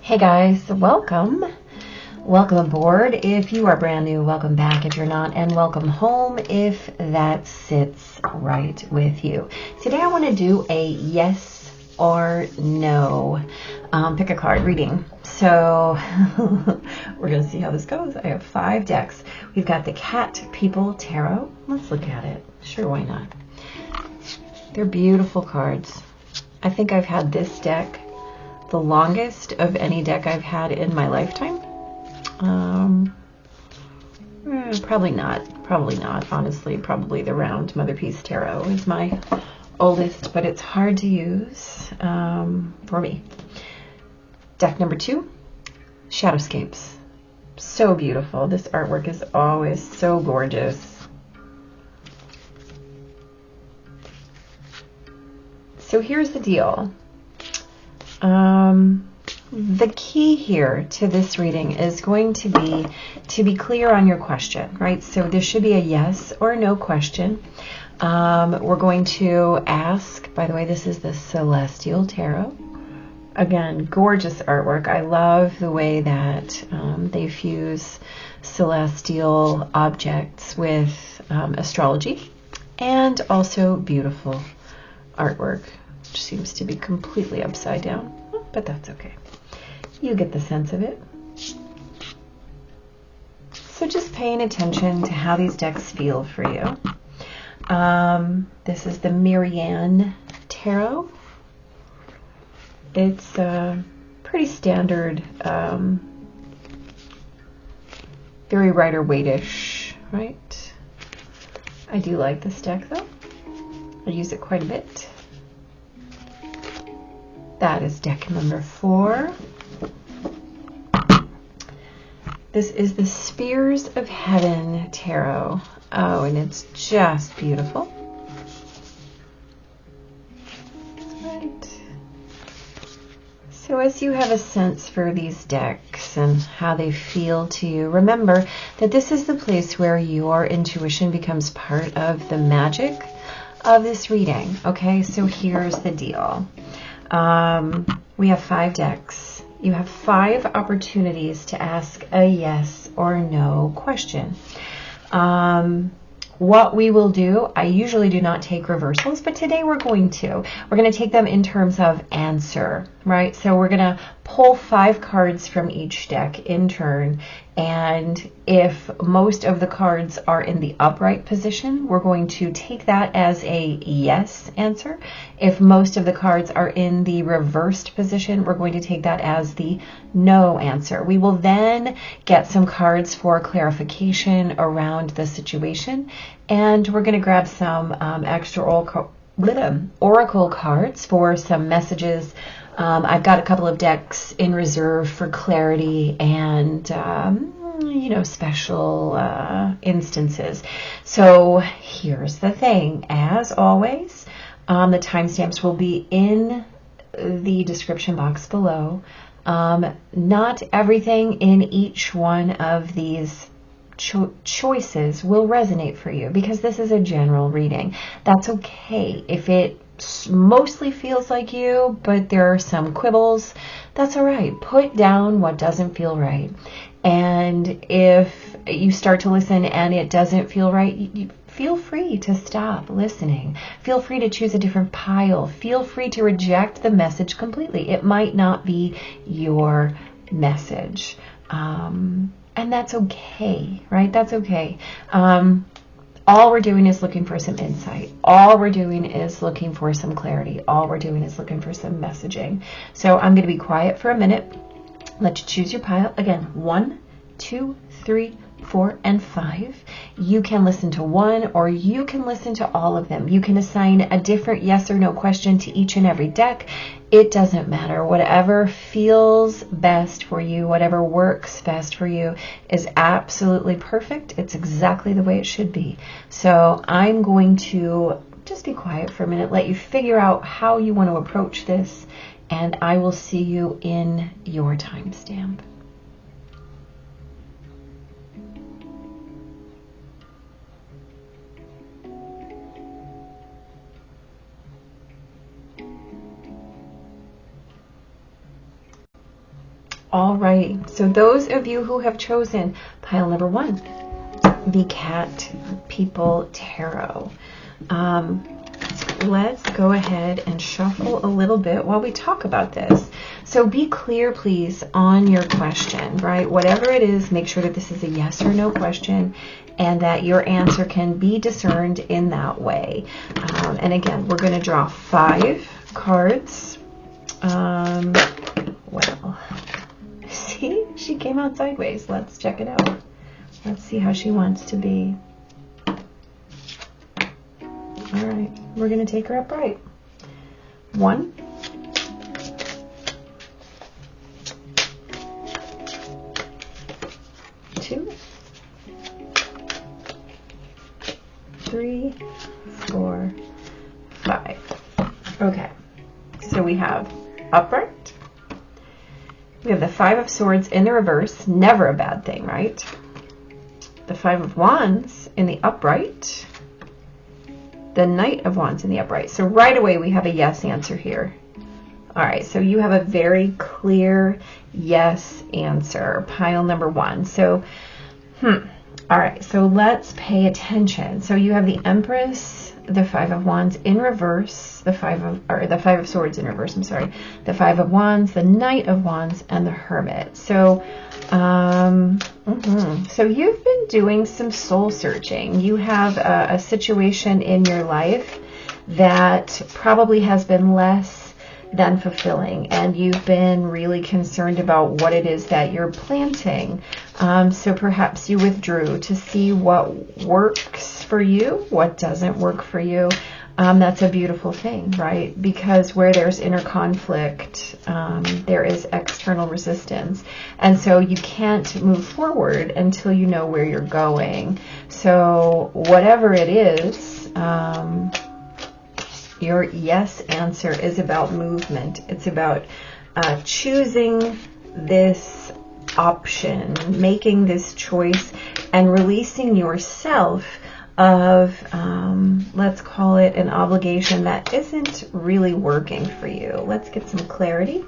Hey guys, welcome. Welcome aboard. If you are brand new, welcome back if you're not, and welcome home if that sits right with you. Today I want to do a yes or no pick a card reading. So we're going to see how this goes. I have 5 decks. We've got the Cat People Tarot. Let's look at it. Sure, why not? They're beautiful cards. I think I've had this deck the longest of any deck I've had in my lifetime. Probably not, honestly. Probably the Round Mother Peace Tarot is my oldest, but it's hard to use for me. Deck number 2, Shadowscapes. So beautiful. This artwork is always so gorgeous. So here's the deal. The key here to this reading is going to be clear on your question, right? So there should be a yes or no question. We're going to ask, by the way, this is the Celestial Tarot. Again, gorgeous artwork. I love the way that they fuse celestial objects with astrology, and also beautiful artwork. Seems to be completely upside down, but that's okay. You get the sense of it. So just paying attention to how these decks feel for you. This is the Miriyan Tarot. It's pretty standard, very Rider-Waite-ish, right? I do like this deck though. I use it quite a bit. That is deck number 4. This is the Spears of Heaven Tarot. Oh, and it's just beautiful. Right. So as you have a sense for these decks and how they feel to you, remember that this is the place where your intuition becomes part of the magic of this reading. Okay, so here's the deal. We have 5 decks. You have 5 opportunities to ask a yes or no question. What we will do, I usually do not take reversals, but today we're going to. We're going to take them in terms of answer, right? So we're going to pull 5 cards from each deck in turn, and if most of the cards are in the upright position, we're going to take that as a yes answer. If most of the cards are in the reversed position, we're going to take that as the no answer. We will then get some cards for clarification around the situation, and we're going to grab some extra oracle cards for some messages. I've got a couple of decks in reserve for clarity and, special instances. So here's the thing. As always, the timestamps will be in the description box below. Not everything in each one of these choices will resonate for you because this is a general reading. That's okay. If it mostly feels like you, but there are some quibbles, that's all right. Put down what doesn't feel right. And if you start to listen and it doesn't feel right, you feel free to stop listening. Feel free to choose a different pile. Feel free to reject the message completely. It might not be your message. And that's okay, right? That's okay. All we're doing is looking for some insight. All we're doing is looking for some clarity. All we're doing is looking for some messaging. So I'm going to be quiet for a minute. Let you choose your pile. Again, 1, 2, 3, 4, and 5. You can listen to one or you can listen to all of them. You can assign a different yes or no question to each and every deck. It doesn't matter. Whatever feels best for you, whatever works best for you is absolutely perfect. It's exactly the way it should be. So I'm going to just be quiet for a minute, let you figure out how you want to approach this, and I will see you in your timestamp. All right, so those of you who have chosen pile number 1, the Cat People Tarot, let's go ahead and shuffle a little bit while we talk about this. So be clear, please, on your question, right? Whatever it is, make sure that this is a yes or no question and that your answer can be discerned in that way. And again, we're going to draw 5 cards. Well, see, she came out sideways. Let's check it out. Let's see how she wants to be. All right, we're going to take her upright. 1, 2, 3, 4, 5. Okay, so we have upright. We have the 5 of Swords in the reverse, never a bad thing, right? The 5 of Wands in the upright. The Knight of Wands in the upright. So right away we have a yes answer here. All right, so you have a very clear yes answer, pile number 1. So, all right, so let's pay attention. So you have the Empress, the 5 of Wands in reverse, the 5 of Swords in reverse, I'm sorry, the 5 of Wands, the Knight of Wands, and the Hermit. So, so you've been doing some soul searching. You have a situation in your life that probably has been less than fulfilling, and you've been really concerned about what it is that you're planting. So perhaps you withdrew to see what works for you, what doesn't work for you. That's a beautiful thing, right? Because where there's inner conflict, there is external resistance. And so you can't move forward until you know where you're going. So whatever it is, your yes answer is about movement. It's about choosing this option, making this choice, and releasing yourself of, let's call it an obligation that isn't really working for you. Let's get some clarity,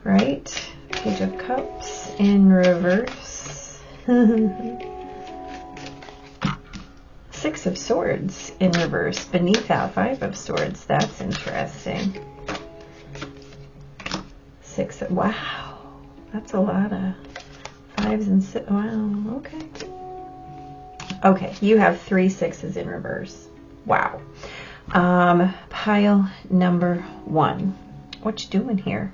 right? Page of Cups in reverse. 6 of Swords in reverse beneath that 5 of Swords. That's interesting. 6 of, wow, that's a lot of 5s and 6. Wow, okay. Okay, you have 3 6s in reverse. Wow. Pile number 1. What you doing here?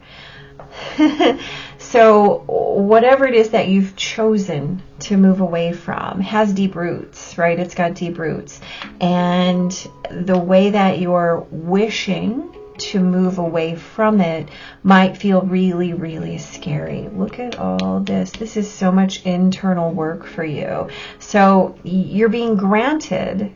So whatever it is that you've chosen to move away from has deep roots, right? It's got deep roots. And the way that you're wishing to move away from it might feel really, really scary. Look at all this. This is so much internal work for you. So you're being granted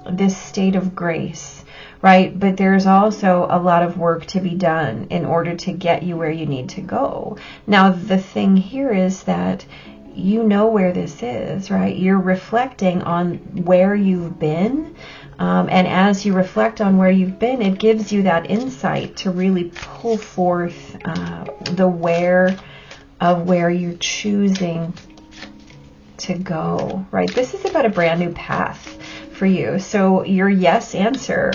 this state of grace, right? But there's also a lot of work to be done in order to get you where you need to go. Now, the thing here is that you know where this is, right? You're reflecting on where you've been. And as you reflect on where you've been, it gives you that insight to really pull forth the where of where you're choosing to go, right? This is about a brand new path for you. So your yes answer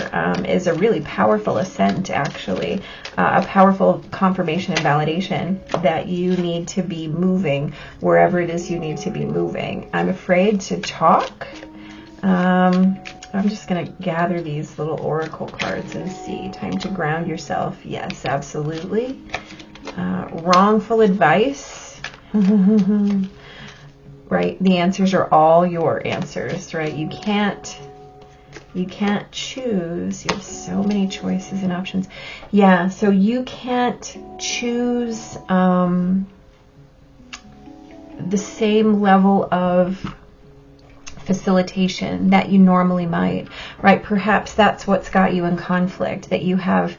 is a really powerful assent, actually, a powerful confirmation and validation that you need to be moving wherever it is you need to be moving. I'm afraid to talk. I'm just going to gather these little oracle cards and see. Time to ground yourself. Yes, absolutely. Wrongful advice. Right? The answers are all your answers, right? You can't choose. You have so many choices and options. Yeah, so you can't choose the same level of facilitation that you normally might, right? Perhaps that's what's got you in conflict, that you have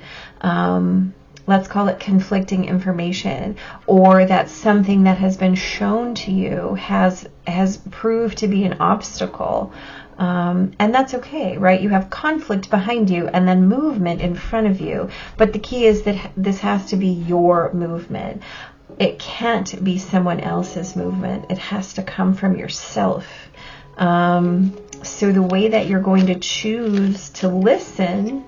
let's call it conflicting information, or that something that has been shown to you has proved to be an obstacle. And that's okay, right? You have conflict behind you and then movement in front of you. But the key is that this has to be your movement. it can't be someone else's movement. It has to come from yourself. So the way that you're going to choose to listen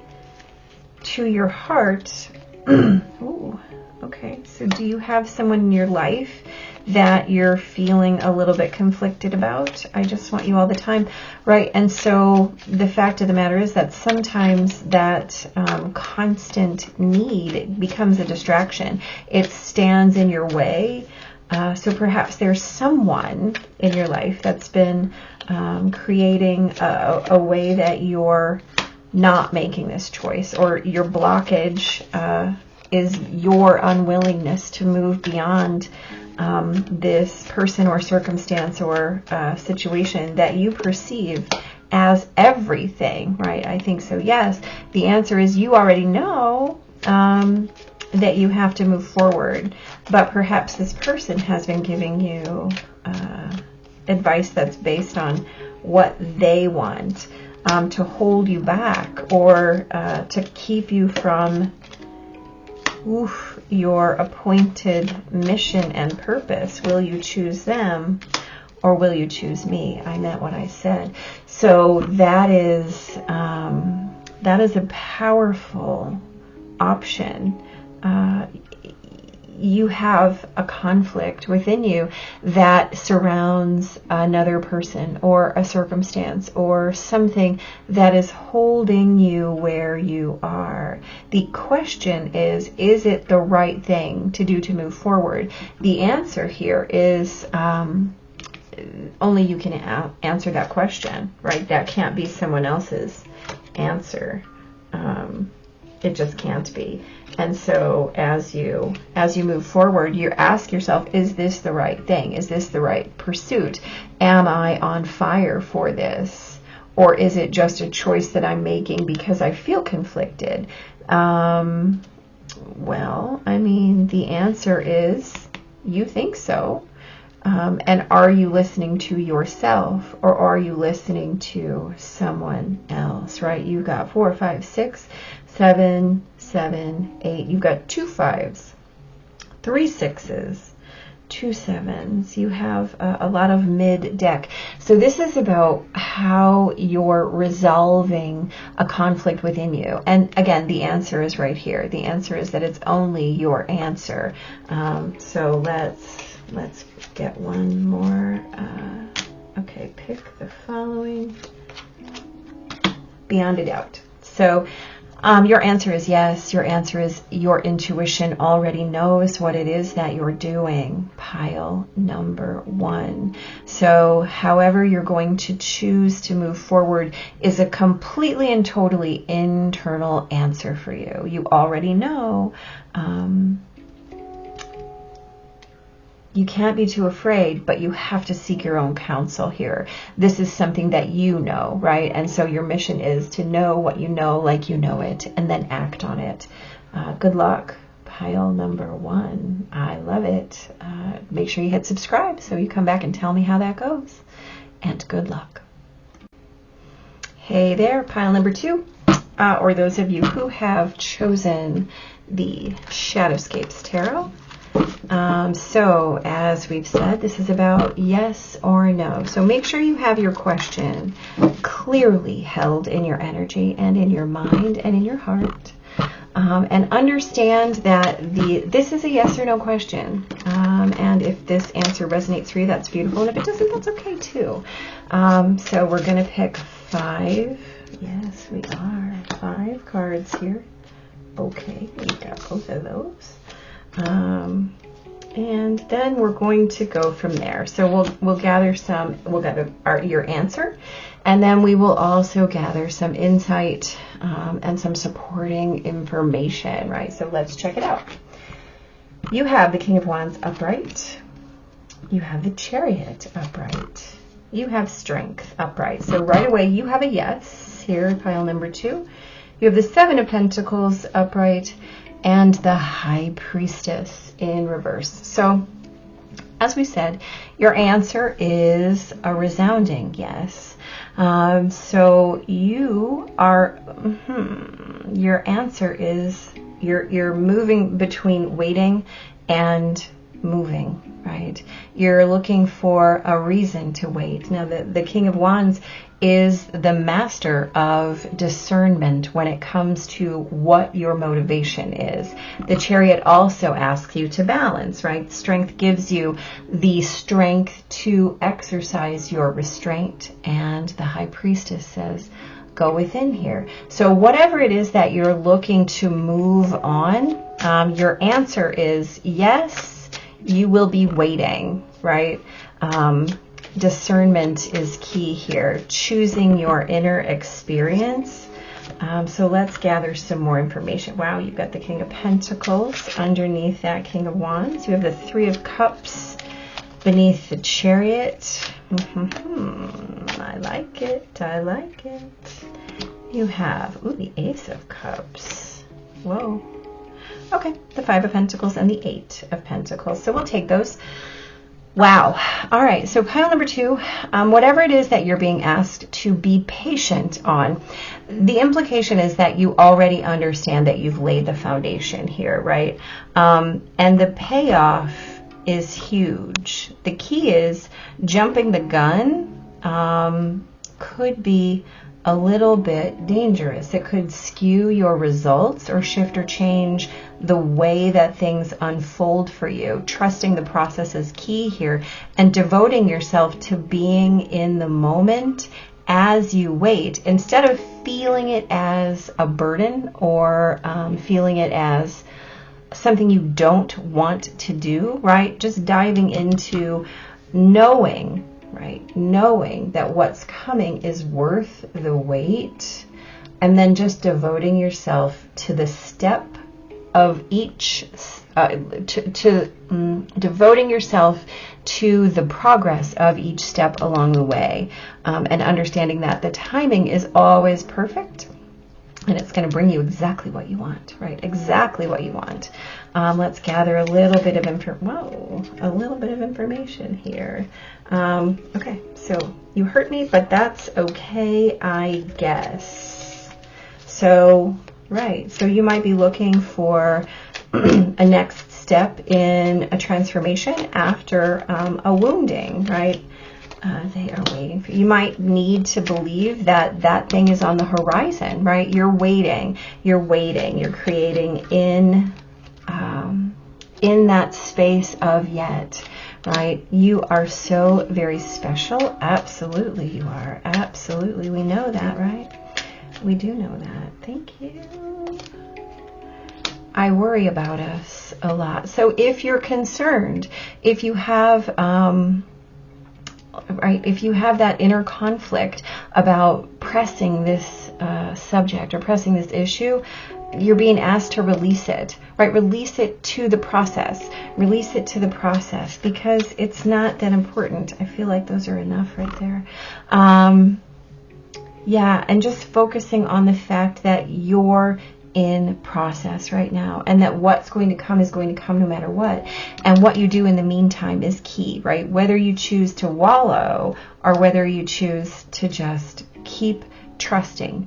to your heart. Ooh, okay, so do you have someone in your life that you're feeling a little bit conflicted about? I just want you all the time, right? And so the fact of the matter is that sometimes that constant need becomes a distraction. It stands in your way. So perhaps there's someone in your life that's been creating a way that you're not making this choice, or your blockage is your unwillingness to move beyond this person or circumstance or situation that you perceive as everything, right? I think so, yes. The answer is you already know that you have to move forward, but perhaps this person has been giving you advice that's based on what they want, to hold you back, or to keep you from your appointed mission and purpose. Will you choose them, or will you choose me? I meant what I said. So that is a powerful option. You have a conflict within you that surrounds another person or a circumstance or something that is holding you where you are. The question is it the right thing to do to move forward? The answer here is only you can answer that question, right? That can't be someone else's answer. It just can't be. And so as you move forward, you ask yourself, is this the right thing? Is this the right pursuit? Am I on fire for this? Or is it just a choice that I'm making because I feel conflicted? Well, I mean, the answer is you think so. And are you listening to yourself, or are you listening to someone else, right? You've got 4, 5, 6, 7, 7, 8. You've got 2 5s, 3 6s, 2 7s. You have a lot of mid-deck. So this is about how you're resolving a conflict within you. And again, the answer is right here. The answer is that it's only your answer. So let's get one more. Okay, pick the following. Beyond a doubt. So your answer is yes. Your answer is your intuition already knows what it is that you're doing. Pile number 1. So however you're going to choose to move forward is a completely and totally internal answer for you. You already know. You can't be too afraid, but you have to seek your own counsel here. This is something that you know, right? And so your mission is to know what you know like you know it, and then act on it. Good luck. Pile number 1. I love it. Make sure you hit subscribe so you come back and tell me how that goes. And good luck. Hey there, pile number 2. Or those of you who have chosen the Shadowscapes Tarot. So as we've said, this is about yes or no. So make sure you have your question clearly held in your energy and in your mind and in your heart. And understand that this is a yes or no question. And if this answer resonates for you, that's beautiful. And if it doesn't, that's okay too. So we're going to pick 5. Yes, we are. 5 cards here. Okay, we got both of those. And then we're going to go from there. So we'll gather your answer, and then we will also gather some insight and some supporting information, right? So let's check it out. You have the King of Wands upright. You have the Chariot upright. You have Strength upright. So right away you have a yes here, pile number 2. You have the 7 of Pentacles upright, and the High Priestess in reverse. So, as we said, your answer is a resounding yes. So you are, your answer is, you're moving between waiting and moving, right? You're looking for a reason to wait. Now, the King of Wands is the master of discernment when it comes to what your motivation is. The Chariot also asks you to balance, right? Strength gives you the strength to exercise your restraint, and the High Priestess says, go within here. So whatever it is that you're looking to move on, your answer is yes, you will be waiting, right? Discernment is key here, choosing your inner experience. So let's gather some more information. Wow, you've got the King of Pentacles underneath that King of Wands. You have the Three of Cups beneath the Chariot. I like it. I like it. You have, ooh, the Ace of Cups. Whoa. Okay, the Five of Pentacles and the Eight of Pentacles. So we'll take those. Wow. All right. So pile number 2, whatever it is that you're being asked to be patient on, the implication is that you already understand that you've laid the foundation here, right? And the payoff is huge. The key is jumping the gun could be a little bit dangerous. It could skew your results or shift or change the way that things unfold for you. Trusting the process is key here, and devoting yourself to being in the moment as you wait, instead of feeling it as a burden or feeling it as something you don't want to do, right? Just diving into knowing, right? Knowing that what's coming is worth the wait, and then just devoting yourself to the step of each, devoting yourself to the progress of each step along the way, and understanding that the timing is always perfect, and it's going to bring you exactly what you want, right? Exactly what you want. Let's gather a little bit of information here. Okay, so you hurt me, but that's okay, I guess. So, right, so you might be looking for a next step in a transformation after a wounding, right? They are waiting for you. You might need to believe that that thing is on the horizon, right? You're waiting, you're creating in that space of yet, right? You are so very special. Absolutely you are. Absolutely. We know that, right? We do know that. Thank you. I worry about us a lot. So if you're concerned, if you have right, if you have that inner conflict about pressing this subject or pressing this issue, you're being asked to release it, right? Release it to the process. Release it to the process, because it's not that important. I feel like those are enough right there. Yeah, and just focusing on the fact that you're in process right now, and that what's going to come is going to come no matter what, and what you do in the meantime is key, right? Whether you choose to wallow or whether you choose to just keep trusting,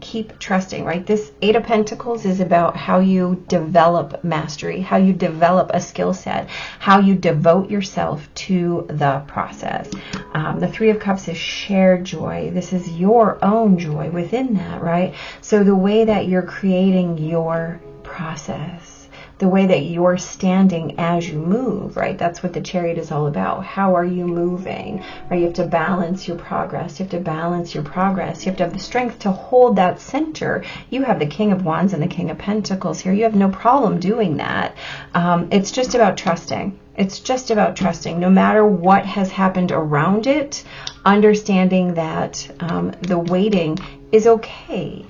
right? This Eight of Pentacles is about how you develop mastery, how you develop a skill set, how you devote yourself to the process. The Three of Cups is shared joy. This is your own joy within that, right? So the way that you're creating your process, the way that you're standing as you move, right? That's what the Chariot is all about. How are you moving, right? You have to balance your progress. You have to balance your progress. You have to have the strength to hold that center. You have the King of Wands and the King of Pentacles here. You have no problem doing that. It's just about trusting. It's just about trusting, no matter what has happened around it, understanding that the waiting is okay.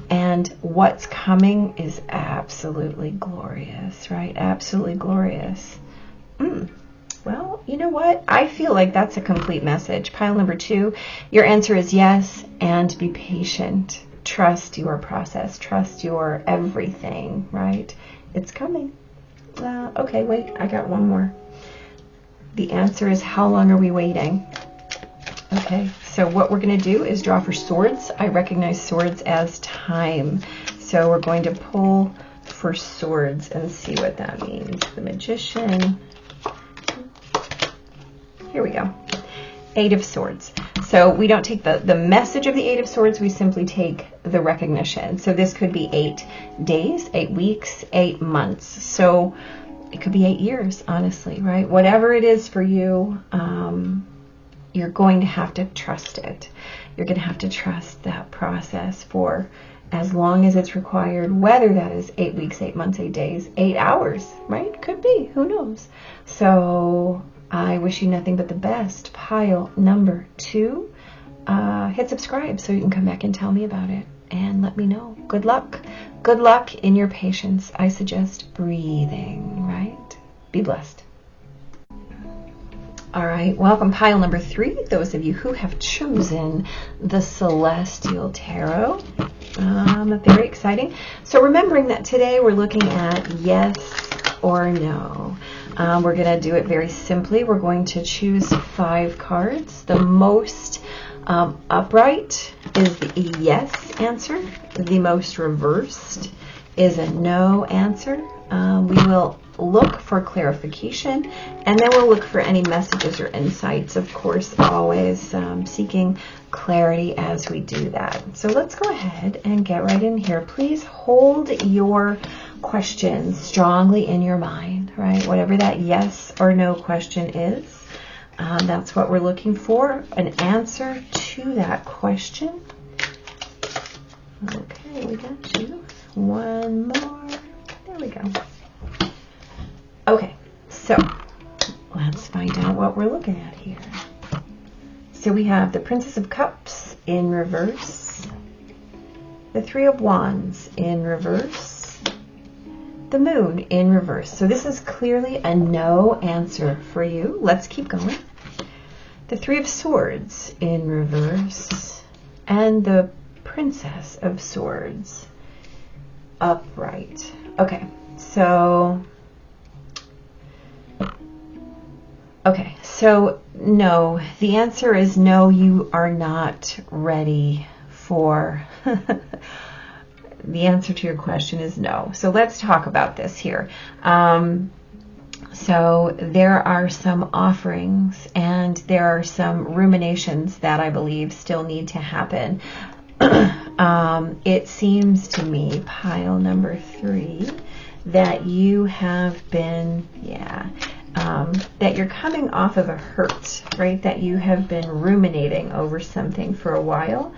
And what's coming is absolutely glorious, right? Absolutely glorious. Well, you know what? I feel like that's a complete message. Pile number 2, your answer is yes, and be patient. Trust your process. Trust your everything, right? It's coming. Okay, wait, I got one more. The answer is, how long are we waiting? Okay, so what we're going to do is draw for swords. I recognize swords as time. So we're going to pull for swords and see what that means. The Magician, here we go. 8 of Swords. So we don't take the message of the 8 of Swords, we simply take the recognition. So this could be 8 days, 8 weeks, 8 months. So it could be 8 years, honestly, right? Whatever it is for you, you're going to have to trust it. You're going to have to trust that process for as long as it's required, whether that is 8 weeks, 8 months, 8 days, 8 hours, right? Could be, who knows? So I wish you nothing but the best. Pile number 2. Hit subscribe so you can come back and tell me about it and let me know. Good luck. Good luck in your patience. I suggest breathing, right? Be blessed. All right, welcome pile number 3. Those of you who have chosen the Celestial Tarot. Very exciting. So remembering that today we're looking at yes or no. We're going to do it very simply. We're going to choose 5 cards. The most upright is the yes answer. The most reversed is a no answer. We will look for clarification, and then we'll look for any messages or insights, of course, always seeking clarity as we do that. So let's go ahead and get right in here. Please hold your questions strongly in your mind, right? Whatever that yes or no question is, that's what we're looking for, an answer to that question. Okay, we got you. One more. There we go. Okay, so let's find out what we're looking at here. So we have the Princess of Cups in reverse, the 3 of Wands in reverse, the Moon in reverse. So this is clearly a no answer for you. Let's keep going. The 3 of Swords in reverse, and the Princess of Swords upright. Okay, so no, the answer is no, you are not ready for the answer to your question is no. So let's talk about this here. So there are some offerings and there are some ruminations that I believe still need to happen. It seems to me, pile number 3, that you have been, that you're coming off of a hurt, right? That you have been ruminating over something for a while,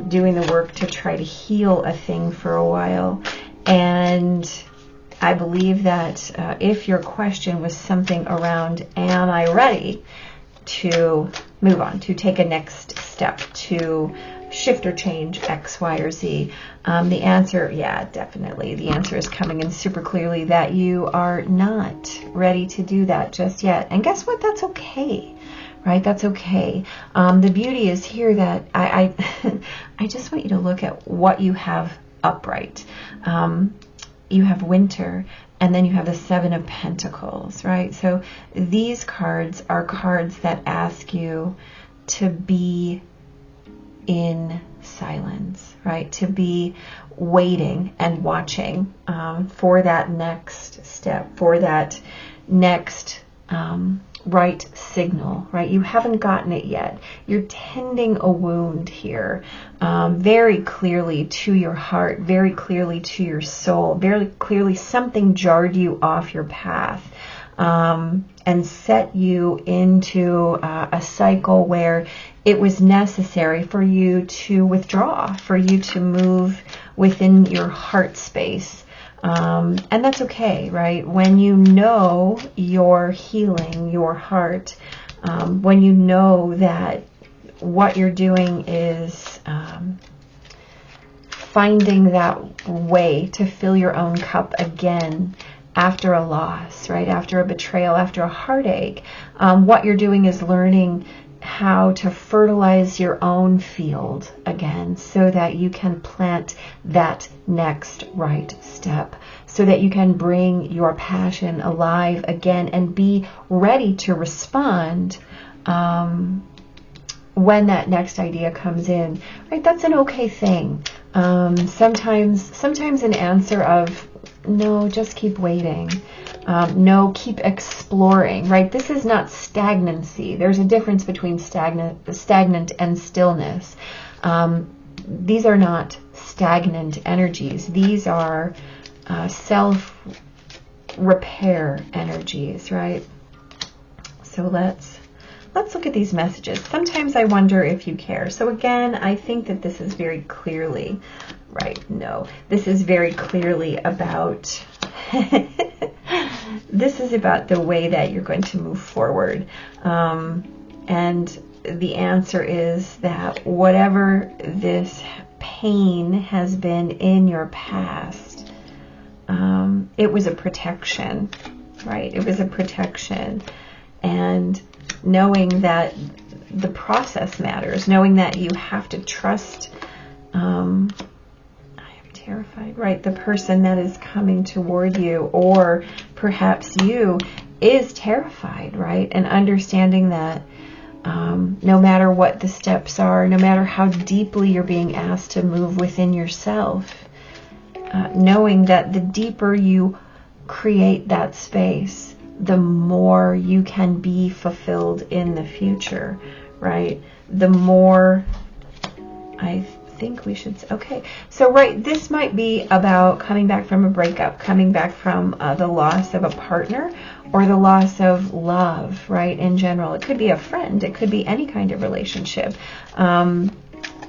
doing the work to try to heal a thing for a while. And I believe that if your question was something around, am I ready to move on, to take a next step, to shift or change X, Y, or Z? The answer, yeah, definitely. The answer is coming in super clearly that you are not ready to do that just yet. And guess what? That's okay, right? That's okay. The beauty is here that I just want you to look at what you have upright. You have Winter, and then you have the 7 of Pentacles, right? So these cards are cards that ask you to be in silence, right? To be waiting and watching for that next step, for that next right signal, right? You haven't gotten it yet. You're tending a wound here, very clearly to your heart, very clearly to your soul, very clearly something jarred you off your path and set you into a cycle where it was necessary for you to withdraw, for you to move within your heart space. And that's okay, right? When you know you're healing your heart, when you know that what you're doing is finding that way to fill your own cup again after a loss, right? After a betrayal, after a heartache, what you're doing is learning how to fertilize your own field again so that you can plant that next right step, so that you can bring your passion alive again and be ready to respond when that next idea comes in, right? That's an okay thing. Sometimes an answer of no, just keep waiting, No, keep exploring, right? This is not stagnancy. There's a difference between stagnant and stillness. These are not stagnant energies. These are self-repair energies, right? So let's look at these messages. Sometimes I wonder if you care. So again, I think that this is very clearly, right? No, this is very clearly about, this is about the way that you're going to move forward. And the answer is that whatever this pain has been in your past, it was a protection, right? It was a protection. And knowing that the process matters, knowing that you have to trust, I am terrified, right? The person that is coming toward you, or perhaps you, is terrified, right? And understanding that no matter what the steps are, no matter how deeply you're being asked to move within yourself, knowing that the deeper you create that space, the more you can be fulfilled in the future, right? The more, I think we should, okay. So, right, this might be about coming back from a breakup, coming back from the loss of a partner, or the loss of love, right, in general. It could be a friend. It could be any kind of relationship.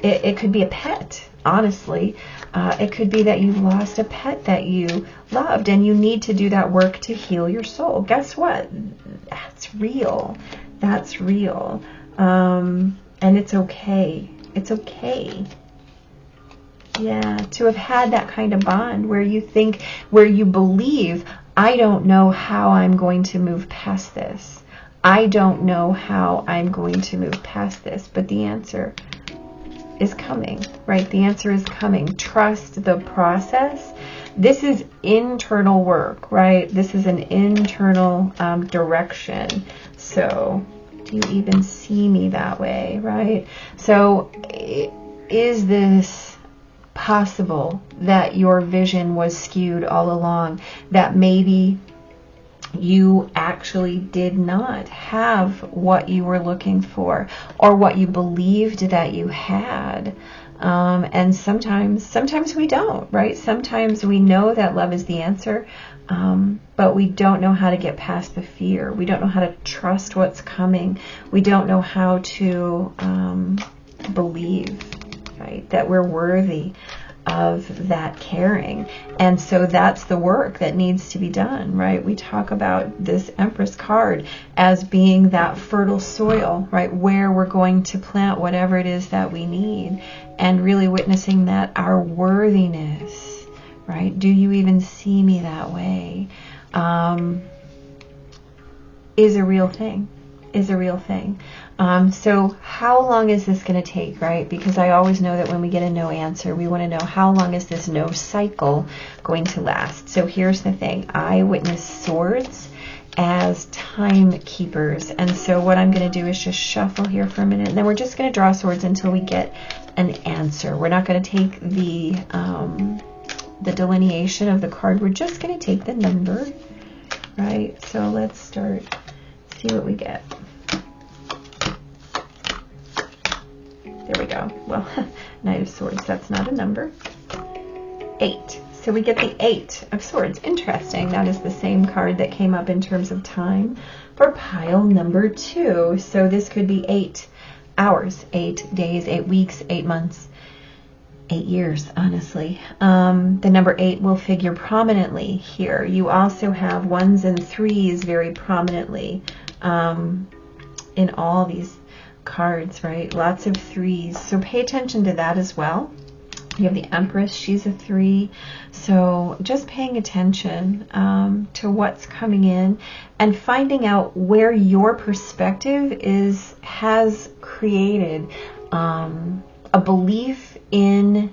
It could be a pet, honestly. It could be that you've lost a pet that you loved, and you need to do that work to heal your soul. Guess what? That's real. That's real. And it's okay. It's okay. Yeah, to have had that kind of bond where you think, where you believe, I don't know how I'm going to move past this. I don't know how I'm going to move past this, but the answer is coming, right? The answer is coming. Trust the process. This is internal work, right? This is an internal direction. So, do you even see me that way, right? So, is this possible that your vision was skewed all along? That maybe you actually did not have what you were looking for, or what you believed that you had. And sometimes we don't, right? Sometimes we know that love is the answer, but we don't know how to get past the fear. We don't know how to trust what's coming. We don't know how to believe, right, that we're worthy of that caring. And so that's the work that needs to be done, right? We talk about this Empress card as being that fertile soil, right, where we're going to plant whatever it is that we need, and really witnessing that our worthiness, right, do you even see me that way, is a real thing, is a real thing. So how long is this going to take, right? Because I always know that when we get a no answer, we want to know, how long is this no cycle going to last? So here's the thing. I witness swords as timekeepers. And so what I'm going to do is just shuffle here for a minute, and then we're just going to draw swords until we get an answer. We're not going to take the delineation of the card. We're just going to take the number, right? So let's start, see what we get. There we go. Well, Knight of Swords, that's not a number. 8. So we get the 8 of Swords. Interesting. That is the same card that came up in terms of time for pile number 2. So this could be 8 hours, 8 days, 8 weeks, 8 months, 8 years, honestly. The number 8 will figure prominently here. You also have 1s and 3s very prominently in all these cards, right? Lots of 3s. So pay attention to that as well. You have the Empress. She's a 3. So just paying attention to what's coming in, and finding out where your perspective has created a belief in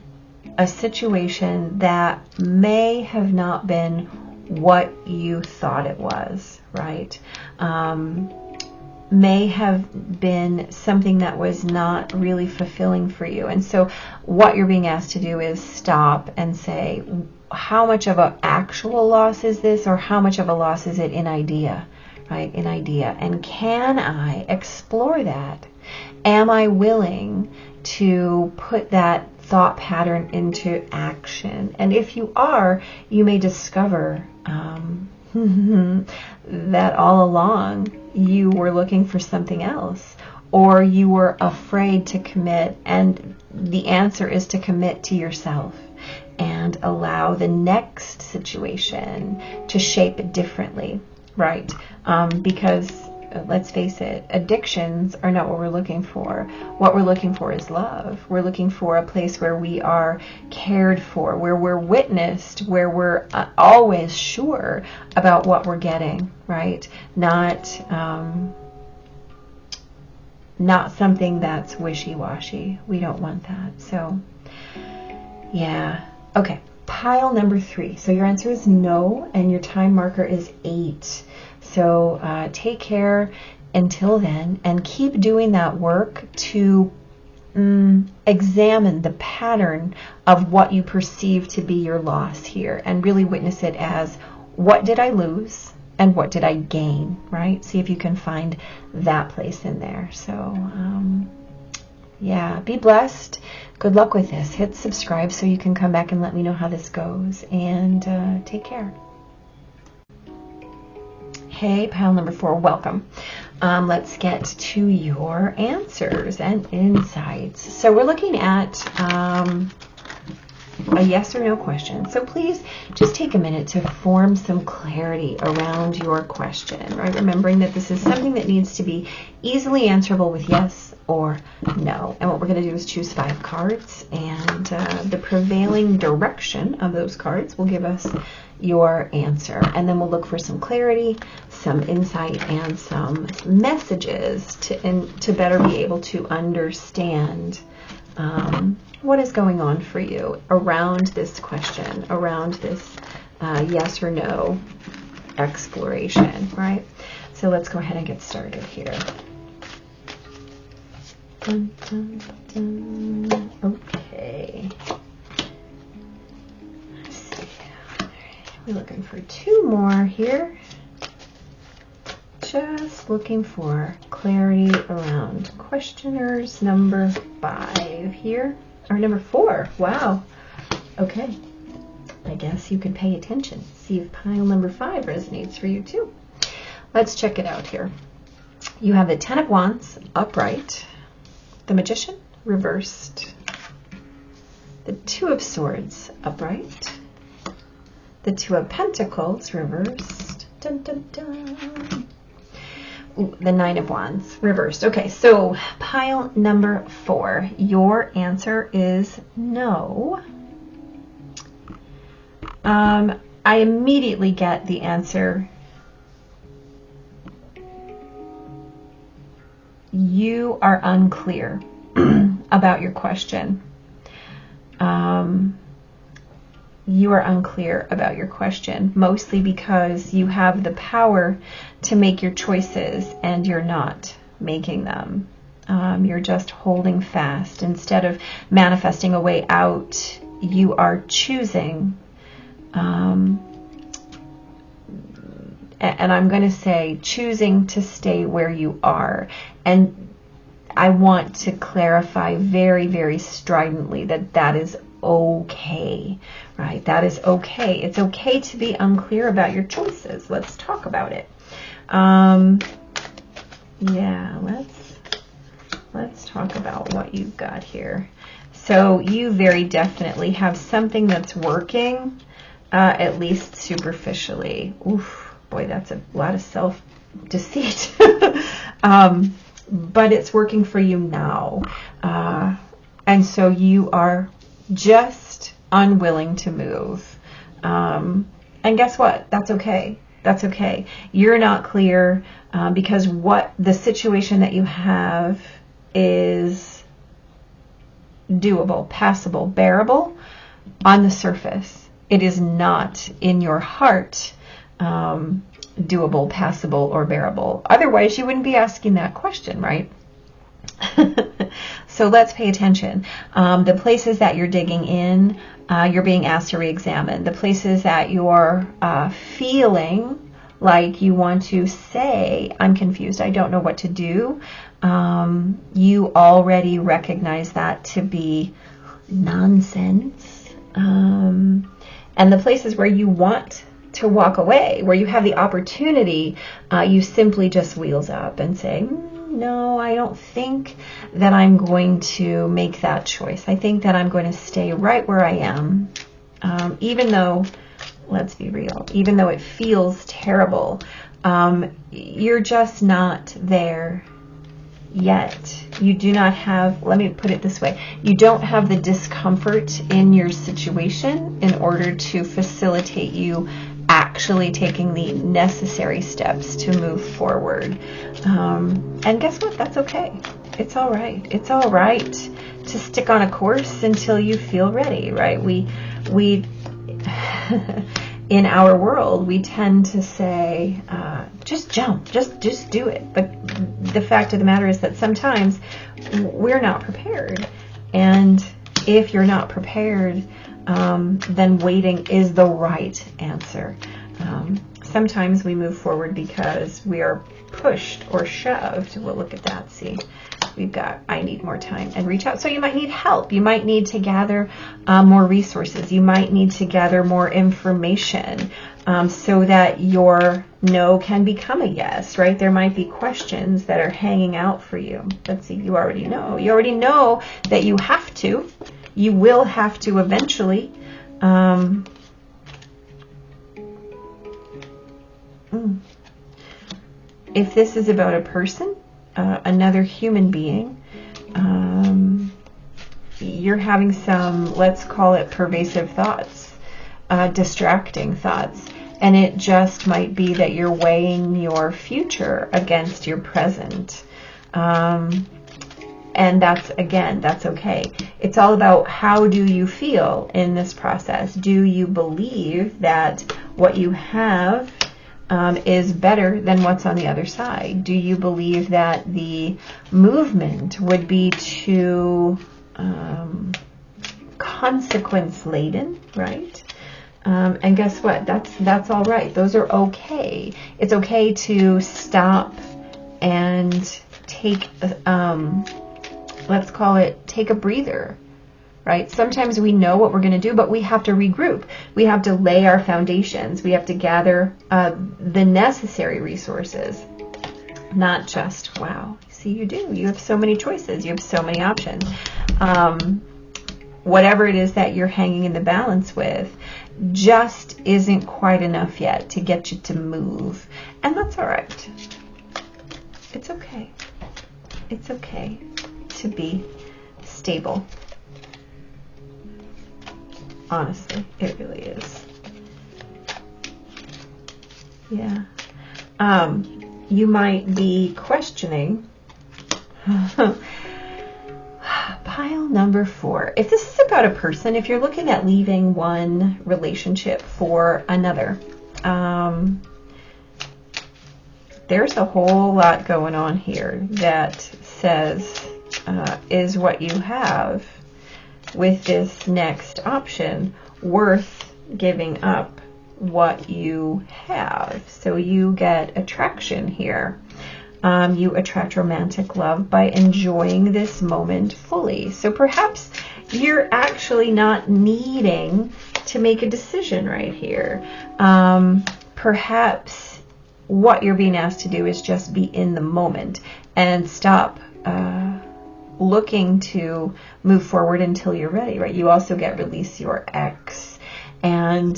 a situation that may have not been what you thought it was, right? May have been something that was not really fulfilling for you. And so what you're being asked to do is stop and say, how much of an actual loss is this, or how much of a loss is it in idea, right? In idea. And can I explore that? Am I willing to put that thought pattern into action? And if you are, you may discover that all along you were looking for something else, or you were afraid to commit, and the answer is to commit to yourself and allow the next situation to shape it differently, right? Because let's face it, addictions are not what we're looking for. What we're looking for is love. We're looking for a place where we are cared for, where we're witnessed, where we're always sure about what we're getting, right? Not something that's wishy-washy. We don't want that. So, yeah. Okay, pile number 3. So your answer is no, and your time marker is 8. So take care until then, and keep doing that work to examine the pattern of what you perceive to be your loss here, and really witness it as, what did I lose and what did I gain, right? See if you can find that place in there. So yeah, be blessed. Good luck with this. Hit subscribe so you can come back and let me know how this goes, and take care. Hey, pile number 4, welcome. Let's get to your answers and insights. So we're looking at a yes or no question. So please just take a minute to form some clarity around your question, right? Remembering that this is something that needs to be easily answerable with yes or no. And what we're going to do is choose 5 cards, and the prevailing direction of those cards will give us your answer. And then we'll look for some clarity, some insight, and some messages to better be able to understand what is going on for you around this question, around this yes or no exploration, right? So let's go ahead and get started here. Dun, dun, dun. Okay. Let's see. We're looking for 2 more here. Just looking for clarity around questioners number 5 here. Or number 4. Wow. Okay. I guess you could pay attention. See if pile number 5 resonates for you too. Let's check it out here. You have the 10 of Wands upright, the Magician reversed, the 2 of Swords upright, the 2 of Pentacles reversed, dun, dun, dun. Ooh, the 9 of Wands reversed. Okay, so pile number 4, your answer is no. I immediately get the answer. You are unclear about your question. You are unclear about your question, mostly because you have the power to make your choices and you're not making them. You're just holding fast. Instead of manifesting a way out, you are choosing. And I'm going to say choosing to stay where you are. And I want to clarify very, very stridently that that is okay, right? That is okay. It's okay to be unclear about your choices. Let's talk about it. Yeah, let's talk about what you've got here. So you very definitely have something that's working, at least superficially. Oof. Boy, that's a lot of self-deceit. But it's working for you now. And so you are just unwilling to move. And guess what? That's okay. That's okay. You're not clear because what the situation that you have is doable, passable, bearable on the surface. It is not in your heart doable, passable, or bearable. Otherwise, you wouldn't be asking that question, right? So let's pay attention. The places that you're digging in, you're being asked to re-examine. The places that you're feeling like you want to say, I'm confused, I don't know what to do, you already recognize that to be nonsense. And the places where you want to walk away, where you have the opportunity, you simply just wheels up and say, no, I don't think that I'm going to make that choice. I think that I'm going to stay right where I am, even though, let's be real, even though it feels terrible, you're just not there yet. You do not have, let me put it this way, you don't have the discomfort in your situation in order to facilitate you actually taking the necessary steps to move forward. And guess what? That's okay. It's all right. It's all right to stick on a course until you feel ready, right? We in our world, we tend to say, just jump, just do it. But the fact of the matter is that sometimes we're not prepared. And if you're not prepared, then waiting is the right answer. Sometimes we move forward because we are pushed or shoved. Well, look at that. See, we've got, I need more time, and reach out. So you might need help. You might need to gather more resources. You might need to gather more information so that your no can become a yes, right? There might be questions that are hanging out for you. Let's see, you already know. You already know that you have to. You will have to eventually. If this is about a person, another human being, you're having some, let's call it pervasive thoughts, distracting thoughts, and it just might be that you're weighing your future against your present. And that's, again, that's okay. It's all about how do you feel in this process. Do you believe that what you have is better than what's on the other side? Do you believe that the movement would be too consequence laden, right? And guess what? That's all right. Those are okay. It's okay to stop and take, let's call it, take a breather, right? Sometimes we know what we're going to do, but we have to regroup. We have to lay our foundations. We have to gather the necessary resources, not just, wow, see, you do. You have so many choices. You have so many options. Whatever it is that you're hanging in the balance with just isn't quite enough yet to get you to move. And that's all right. It's okay. It's okay to be stable. Honestly, it really is. Yeah. You might be questioning pile number 4. If this is about a person, if you're looking at leaving one relationship for another, there's a whole lot going on here that says, is what you have with this next option worth giving up what you have? So you get attraction here. You attract romantic love by enjoying this moment fully. So perhaps you're actually not needing to make a decision right here. Perhaps what you're being asked to do is just be in the moment and stop looking to move forward until you're ready, right? You also get release your ex. And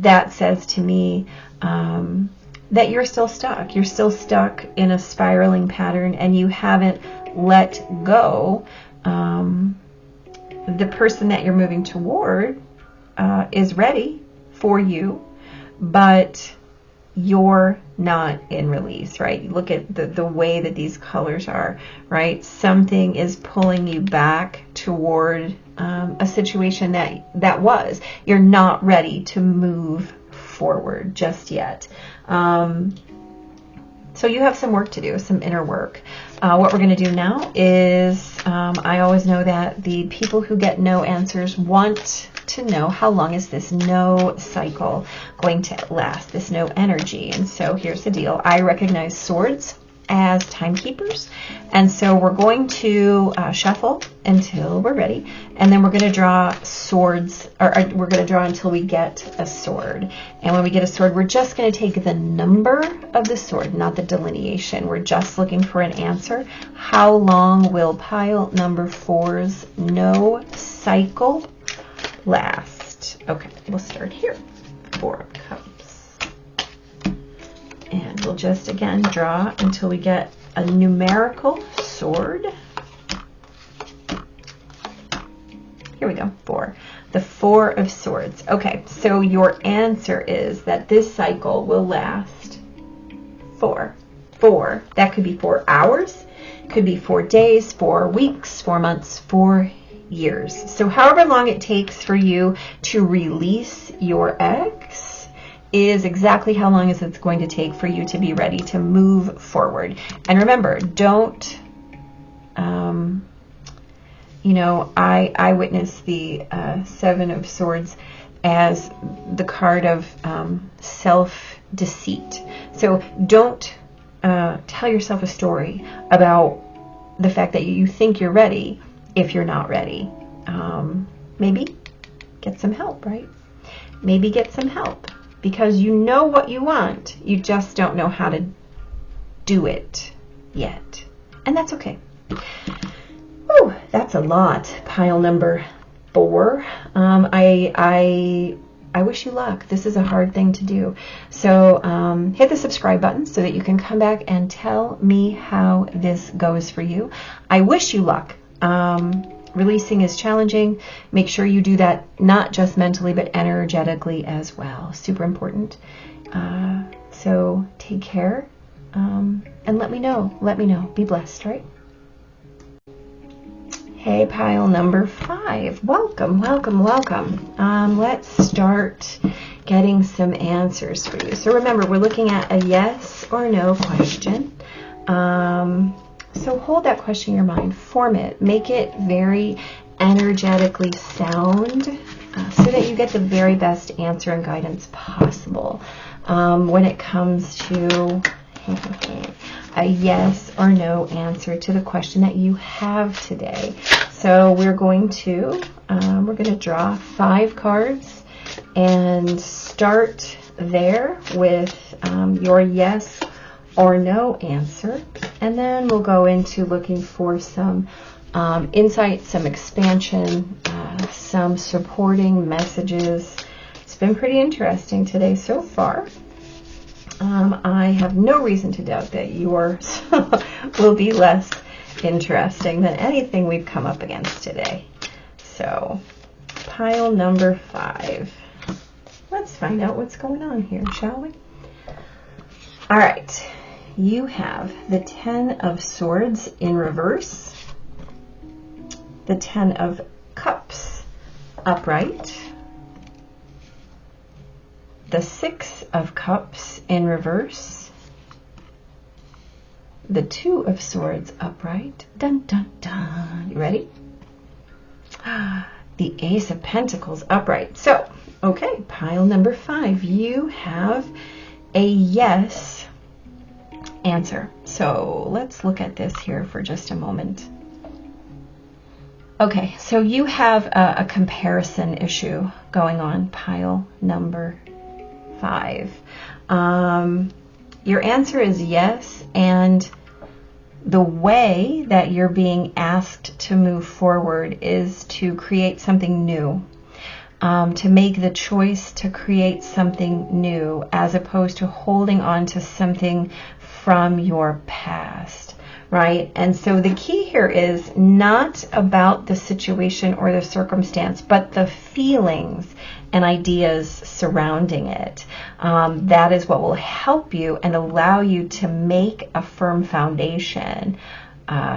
that says to me that you're still stuck. You're still stuck in a spiraling pattern and you haven't let go. The person that you're moving toward is ready for you, but you're not in release, right? Look at the way that these colors are, right? Something is pulling you back toward a situation that was. You're not ready to move forward just yet. So you have some work to do, some inner work. What we're going to do now is, I always know that the people who get no answers want to know, how long is this no cycle going to last, this no energy? And so here's the deal. I recognize swords as timekeepers, and so we're going to shuffle until we're ready, and then we're going to draw swords, or we're going to draw until we get a sword. And when we get a sword, we're just going to take the number of the sword, not the delineation. We're just looking for an answer. How long will pile number 4's no cycle last? Okay, we'll start here. 4 of Cups. And we'll just, again, draw until we get a numerical sword. Here we go, 4. The 4 of Swords. Okay, so your answer is that this cycle will last 4. 4. That could be 4 hours, could be 4 days, 4 weeks, 4 months, 4 years. So however long it takes for you to release your ex is exactly how long it's going to take for you to be ready to move forward. And remember, don't, you know, I witness the 7 of Swords as the card of self-deceit. So don't tell yourself a story about the fact that you think you're ready if you're not ready. Maybe get some help, right? Maybe get some help. Because you know what you want, you just don't know how to do it yet. And that's okay. Whew, that's a lot. Pile number 4. I wish you luck. This is a hard thing to do. So hit the subscribe button so that you can come back and tell me how this goes for you. I wish you luck. Releasing is challenging. Make sure you do that not just mentally, but energetically as well. Super important. So take care, and let me know. Let me know. Be blessed, right? Hey, pile number 5. Welcome, welcome, welcome. Let's start getting some answers for you. So remember, we're looking at a yes or no question. So hold that question in your mind, form it, make it very energetically sound so that you get the very best answer and guidance possible when it comes to a yes or no answer to the question that you have today. So we're going to draw 5 cards and start there with your yes or no answer, and then we'll go into looking for some insight, some expansion, some supporting messages. It's been pretty interesting today so far. I have no reason to doubt that yours will be less interesting than anything we've come up against today. So, pile number 5. Let's find out what's going on here, shall we? All right. You have the 10 of Swords in reverse, the 10 of Cups upright, the 6 of Cups in reverse, the 2 of Swords upright, dun dun dun, you ready? The Ace of Pentacles upright. So, okay, pile number 5, you have a yes answer. So let's look at this here for just a moment. Okay, so you have a comparison issue going on, pile number 5. Your answer is yes, and the way that you're being asked to move forward is to create something new. To make the choice to create something new as opposed to holding on to something from your past, right? And so the key here is not about the situation or the circumstance, but the feelings and ideas surrounding it. That is what will help you and allow you to make a firm foundation.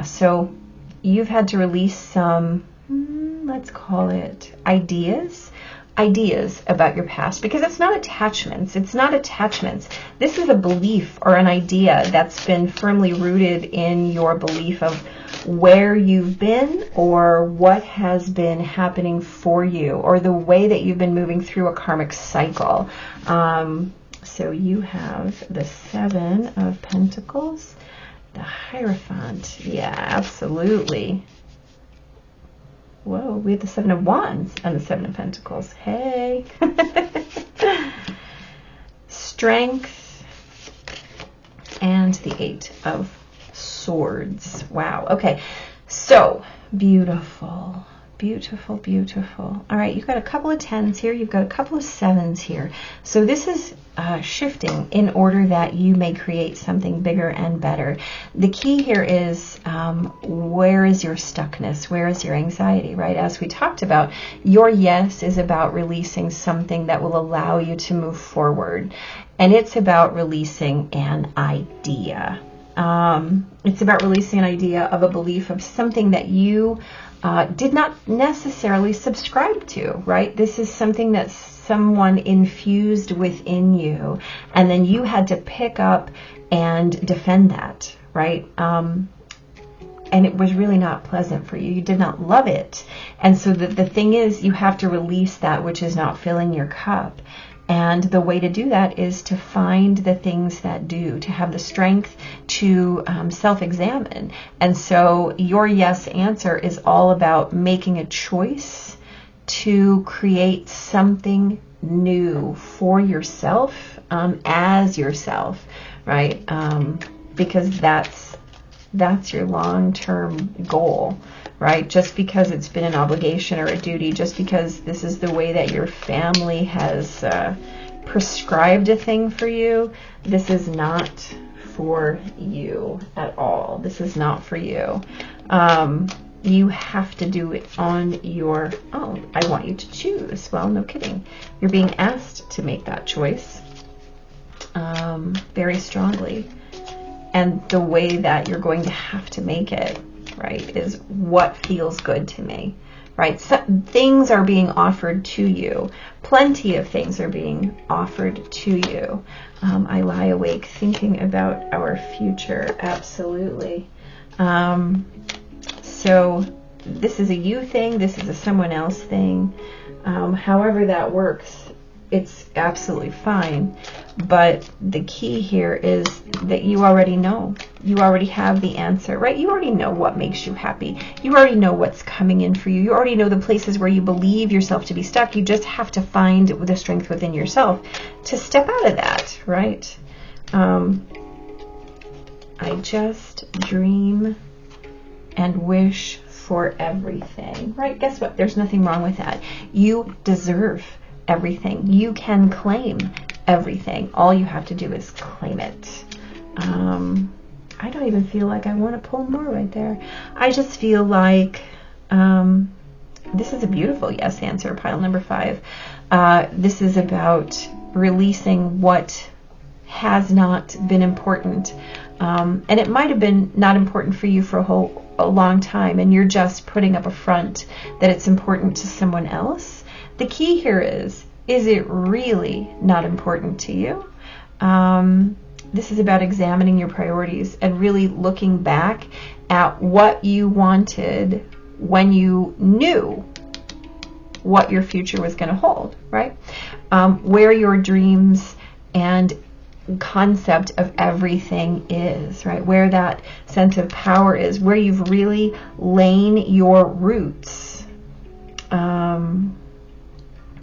So you've had to release some, let's call it ideas ideas about your past, because it's not attachments. It's not attachments. This is a belief or an idea that's been firmly rooted in your belief of where you've been or what has been happening for you or the way that you've been moving through a karmic cycle. So you have the 7 of Pentacles, the Hierophant. Yeah, absolutely. Whoa, we have the 7 of Wands and the 7 of Pentacles. Hey. Strength and the 8 of Swords. Wow. Okay. So beautiful. Beautiful, beautiful. All right, you've got a couple of 10s here. You've got a couple of 7s here. So this is shifting in order that you may create something bigger and better. The key here is where is your stuckness? Where is your anxiety, right? As we talked about, your yes is about releasing something that will allow you to move forward. And it's about releasing an idea. It's about releasing an idea of a belief of something that you did not necessarily subscribe to, right? This is something that someone infused within you, and then you had to pick up and defend that, right? And it was really not pleasant for you. You did not love it. And so the thing is, you have to release that which is not filling your cup. And the way to do that is to find the things that do, to have the strength to self-examine. And so your yes answer is all about making a choice to create something new for yourself, as yourself, right? Because that's your long-term goal, right? Just because it's been an obligation or a duty, just because this is the way that your family has prescribed a thing for you, this is not for you at all. This is not for you. You have to do it on your own. I want you to choose. Well, no kidding. You're being asked to make that choice very strongly. And the way that you're going to have to make it, right, is what feels good to me, right? So things are being offered to you. Plenty of things are being offered to you. I lie awake thinking about our future. Absolutely. So this is a you thing. This is a someone else thing. However that works, it's absolutely fine. But the key here is that you already know. You already have the answer, right? You already know what makes you happy. You already know what's coming in for you. You already know the places where you believe yourself to be stuck. You just have to find the strength within yourself to step out of that, right? I just dream and wish for everything, right? Guess what? There's nothing wrong with that. You deserve everything. You can claim everything. All you have to do is claim it. I don't even feel like I want to pull more right there. I just feel like this is a beautiful yes answer, pile number 5. This is about releasing what has not been important. And it might have been not important for you for a long time, and you're just putting up a front that it's important to someone else. The key here is it really not important to you? This is about examining your priorities and really looking back at what you wanted when you knew what your future was going to hold, right? Where your dreams and concept of everything is, right? Where that sense of power is, where you've really lain your roots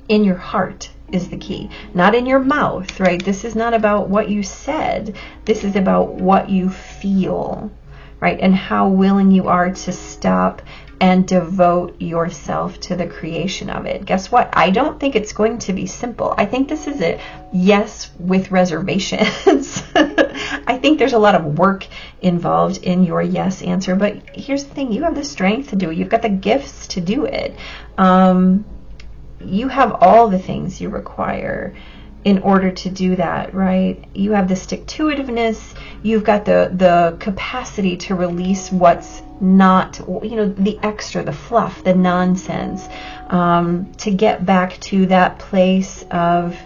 in your heart is the key, not in your mouth, right? This is not about what you said. This is about what you feel, right? And how willing you are to stop and devote yourself to the creation of it. Guess what? I don't think it's going to be simple. I think this is a yes with reservations. I think there's a lot of work involved in your yes answer, but here's the thing. You have the strength to do it. You've got the gifts to do it. You have all the things you require. in order to do that, right? You have the stick-to-itiveness, you've got the capacity to release what's not, you know, the extra, the fluff, the nonsense, to get back to that place of,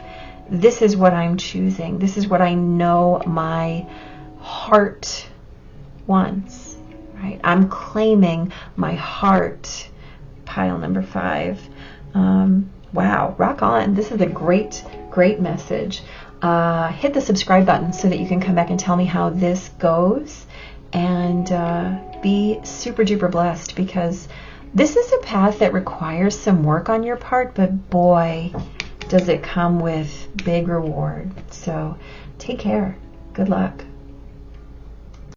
this is what I'm choosing. This is what I know my heart wants, right? I'm claiming my heart. Pile number 5. Wow, rock on. This is a great message. Hit the subscribe button so that you can come back and tell me how this goes, and be super duper blessed, because this is a path that requires some work on your part, but boy, does it come with big reward. So take care. Good luck.